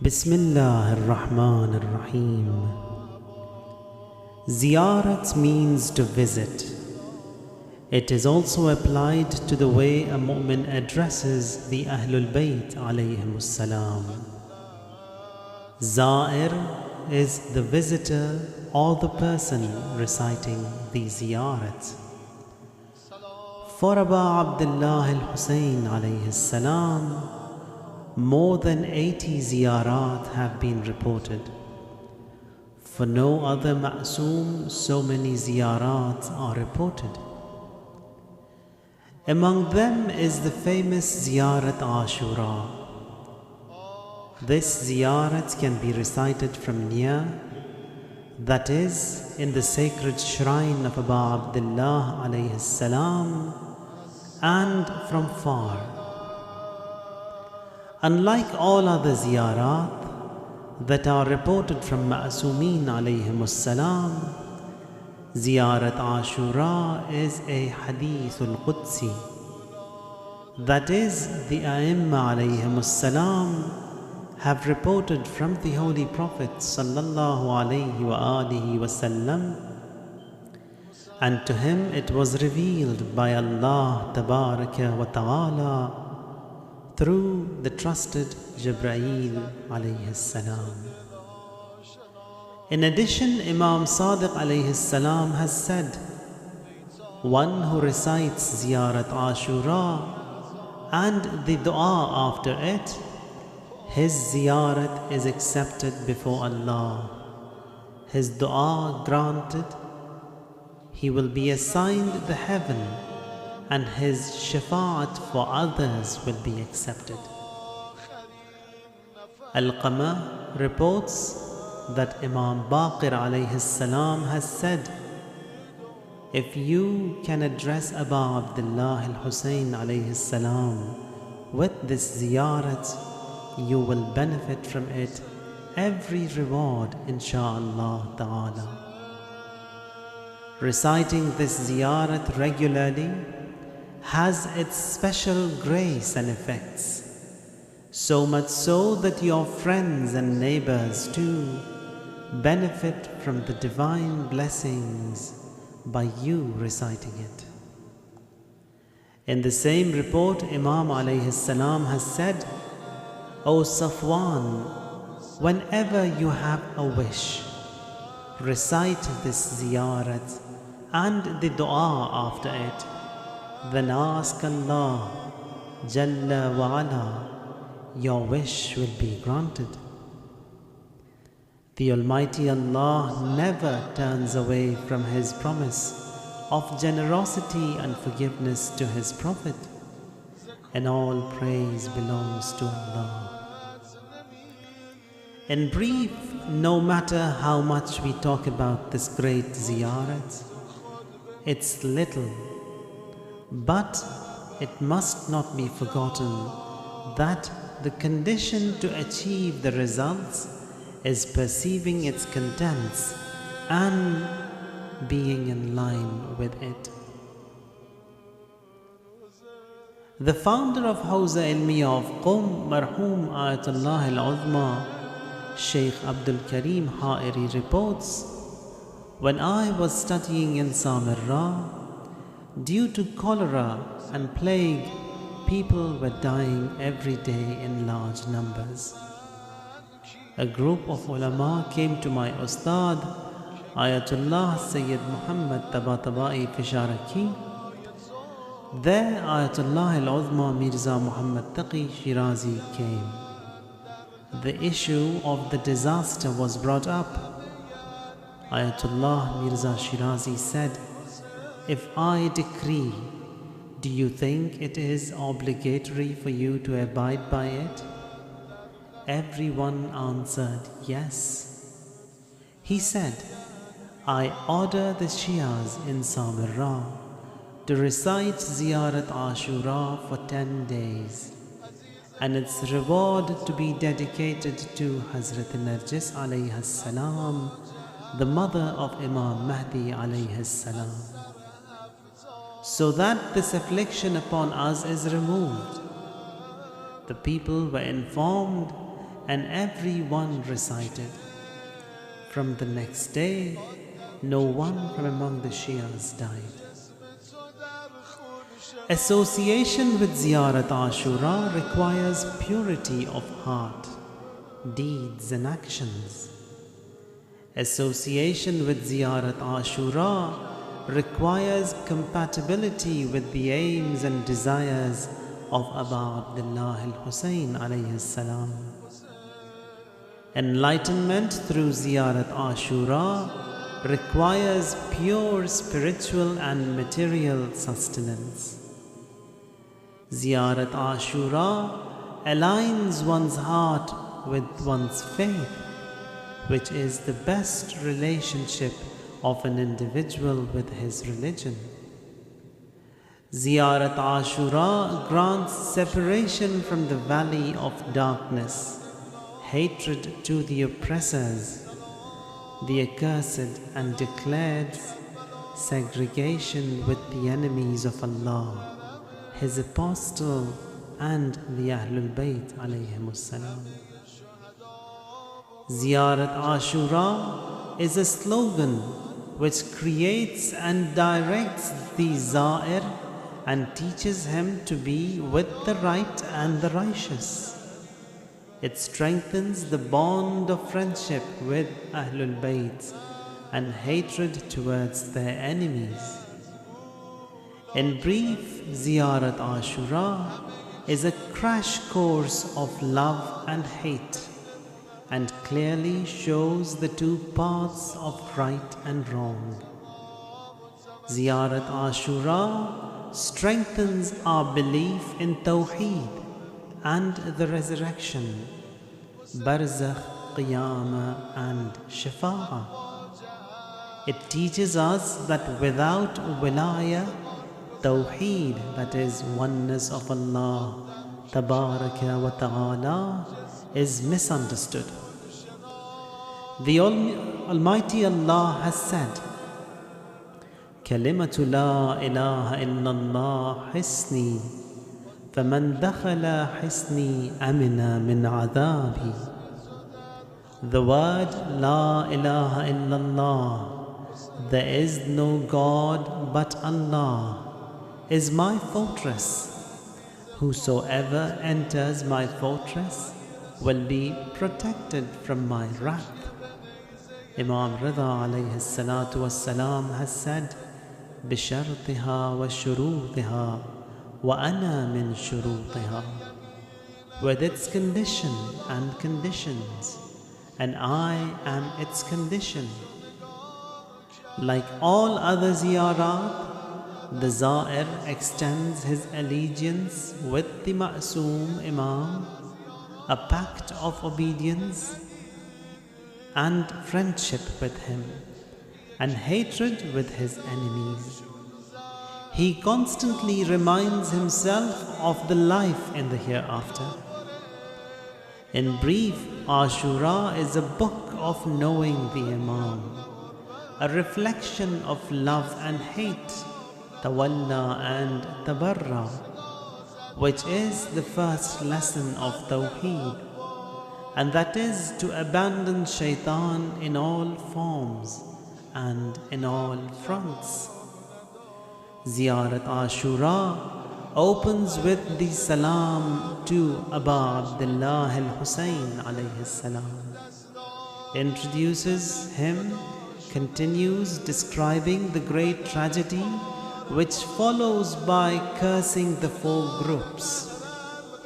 Bismillah ar-Rahman ar-Rahim. Ziyarat means to visit. It is also applied to the way a mu'min addresses the Ahlul Bayt alayhimus salam. Za'ir is the visitor or the person reciting the ziyarat. For Aba Abdullah al-Husayn alayhis salam, more than 80 ziyarat have been reported. For no other ma'soom, so many ziyarat are reported. Among them is the famous Ziyarat Ashura. This ziyarat can be recited from near, that is, in the sacred shrine of Aba Abdullah alayhis salam, and from far. Unlike all other ziyarat that are reported from Ma'asumeen alayhimus salam, Ziyarat Ashura is a Hadithul Qudsi. That is, the A'imma alayhimus salam have reported from the Holy Prophet sallallahu alayhi wa alihi wasallam, and to him it was revealed by Allah tabaraka wa ta'ala through the trusted Jibreel alayhi salam. In addition, Imam Sadiq alayhi salam has said, one who recites Ziyarat Ashura and the dua after it, his ziyarat is accepted before Allah, his dua granted, he will be assigned the heaven, and his shafa'at for others will be accepted. Al-Qama reports that Imam Baqir alayhi salam has said, if you can address Aba Abdullah al-Husayn alayhi salam with this ziyarat, you will benefit from it every reward insha'Allah ta'ala. Reciting this ziyarat regularly has its special grace and effects, so much so that your friends and neighbors too benefit from the divine blessings by you reciting it. In the same report, Imam alayhi salam has said, O Safwan, whenever you have a wish, recite this ziyarat and the dua after it, then ask Allah Jalla wa Ala, your wish will be granted. The Almighty Allah never turns away from His promise of generosity and forgiveness to His Prophet, and all praise belongs to Allah. In brief, no matter how much we talk about this great ziyarat, it's little, but it must not be forgotten that the condition to achieve the results is perceiving its contents and being in line with it. The founder of Hawza Ilmiya of Qum, Marhum Ayatullah al-Uzma, Sheikh Abdul Karim Ha'iri reports, when I was studying in Samirra, due to cholera and plague, people were dying every day in large numbers. A group of ulama came to my Ustad, Ayatullah Sayyid Muhammad Tabatabai Fisharaki. There Ayatullah al-Uzma Mirza Muhammad Taqi Shirazi came. The issue of the disaster was brought up. Ayatullah Mirza Shirazi said, if I decree, do you think it is obligatory for you to abide by it? Everyone answered, yes. He said, I order the Shias in Samirra to recite Ziyarat Ashura for 10 days, and its reward to be dedicated to Hazrat Narjis alayhi salam, the mother of Imam Mahdi alayhi salam, so that this affliction upon us is removed. The people were informed and everyone recited. From the next day, no one from among the Shias died. Association with Ziyarat Ashura requires purity of heart, deeds and actions. Association with Ziyarat Ashura requires compatibility with the aims and desires of Aba Abdullah al-Hussein alayhi salam. Enlightenment through Ziyarat Ashura requires pure spiritual and material sustenance. Ziyarat Ashura aligns one's heart with one's faith, which is the best relationship of an individual with his religion. Ziyarat Ashura grants separation from the valley of darkness, hatred to the oppressors, the accursed, and declares segregation with the enemies of Allah, His Apostle, and the Ahlul Bayt alayhimus salam. Ziyarat Ashura is a slogan which creates and directs the Za'ir and teaches him to be with the right and the righteous. It strengthens the bond of friendship with Ahlul Bayt and hatred towards their enemies. In brief, Ziyarat Ashura is a crash course of love and hate, and clearly shows the two paths of right and wrong. Ziyarat Ashura strengthens our belief in Tawheed and the resurrection, Barzakh, Qiyamah and Shafa'ah. It teaches us that without Wilayah, Tawheed, that is oneness of Allah Tabaraka wa Ta'ala, is misunderstood. The Almighty Allah has said, كلمة لا إله إلا الله حسني فمن دخل حسني أمن من عذابي. The word La ilaha illallah, there is no God but Allah, is my fortress. Whosoever enters my fortress will be protected from my wrath. Imam Rida alayhi salatu wassalam has said, بِشَرْطِهَا وَشُرُوطِهَا وَأَنَا مِن شُرُوطِهَا, with its condition and conditions, and I am its condition. Like all other ziyarat, the Za'ir extends his allegiance with the Ma'soom Imam, a pact of obedience and friendship with him, and hatred with his enemies. He constantly reminds himself of the life in the hereafter. In brief, Ashura is a book of knowing the Imam, a reflection of love and hate, Tawalla and Tabarra, which is the first lesson of Tawheed, and that is to abandon Shaitan in all forms and in all fronts. Ziyarat Ashura opens with the salam to Aba Abdullah al-Hussein alayhi salam, introduces him, continues describing the great tragedy which follows by cursing the four groups.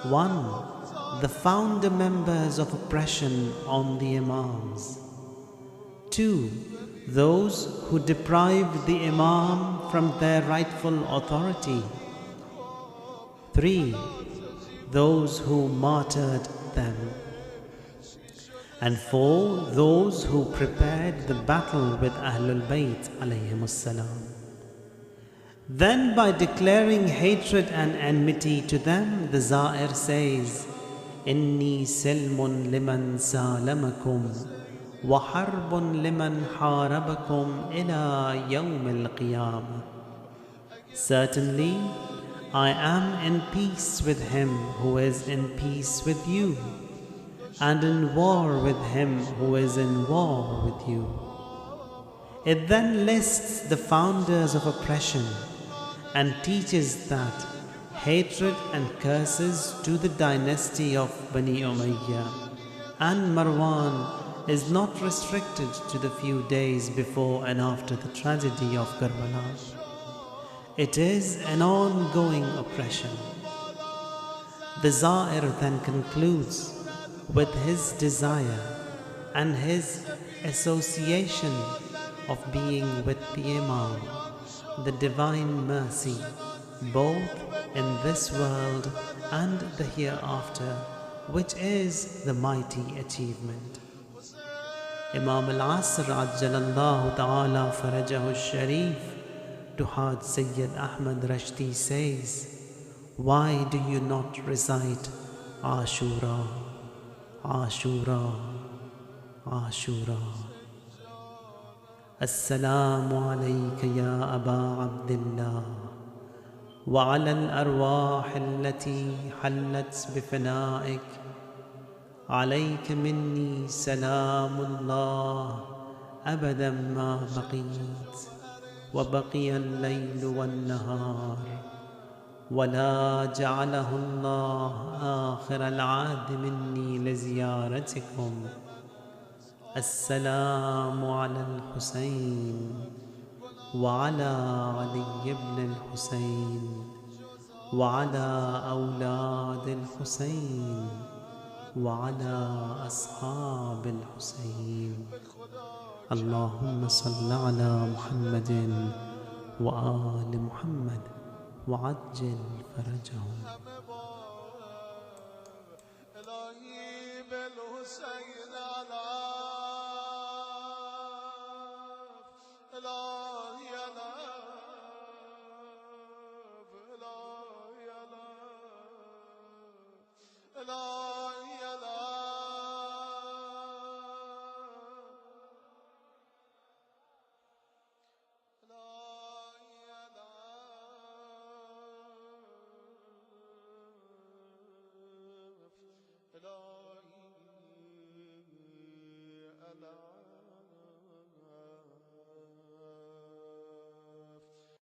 1. The founder members of oppression on the Imams. 2. Those who deprived the Imam from their rightful authority. 3. Those who martyred them. And 4. Those who prepared the battle with Ahlul Bayt alayhimus salam. Then by declaring hatred and enmity to them, the Za'ir says, Inni silmun liman salamakum wa harbun liman harabakum ila yawm al-qiyamah. Certainly, I am in peace with him who is in peace with you, and in war with him who is in war with you. It then lists the founders of oppression and teaches that hatred and curses to the dynasty of Bani Umayyah and Marwan is not restricted to the few days before and after the tragedy of Karbala. It is an ongoing oppression. The Zair then concludes with his desire and his association of being with the Imam, the Divine Mercy, both in this world and the hereafter, which is the mighty achievement. Imam al-Asr Ajjalallahu Ta'ala Farajahu Sharif to Haj Sayyid Ahmad Rashdi says, why do you not recite Ashura, Ashura, Ashura? Assalamu alayka ya Aba Abdillah wa ala al-arwah allati hallat bifana'ik. عليك مني سلام الله أبدا ما بقيت وبقي الليل والنهار ولا جعله الله آخر العهد مني لزيارتكم. السلام على الحسين وعلى علي بن الحسين وعلى أولاد الحسين وعلى أصحاب الحسين. اللهم صل على محمد وآل محمد وعجل فرجهم. Allah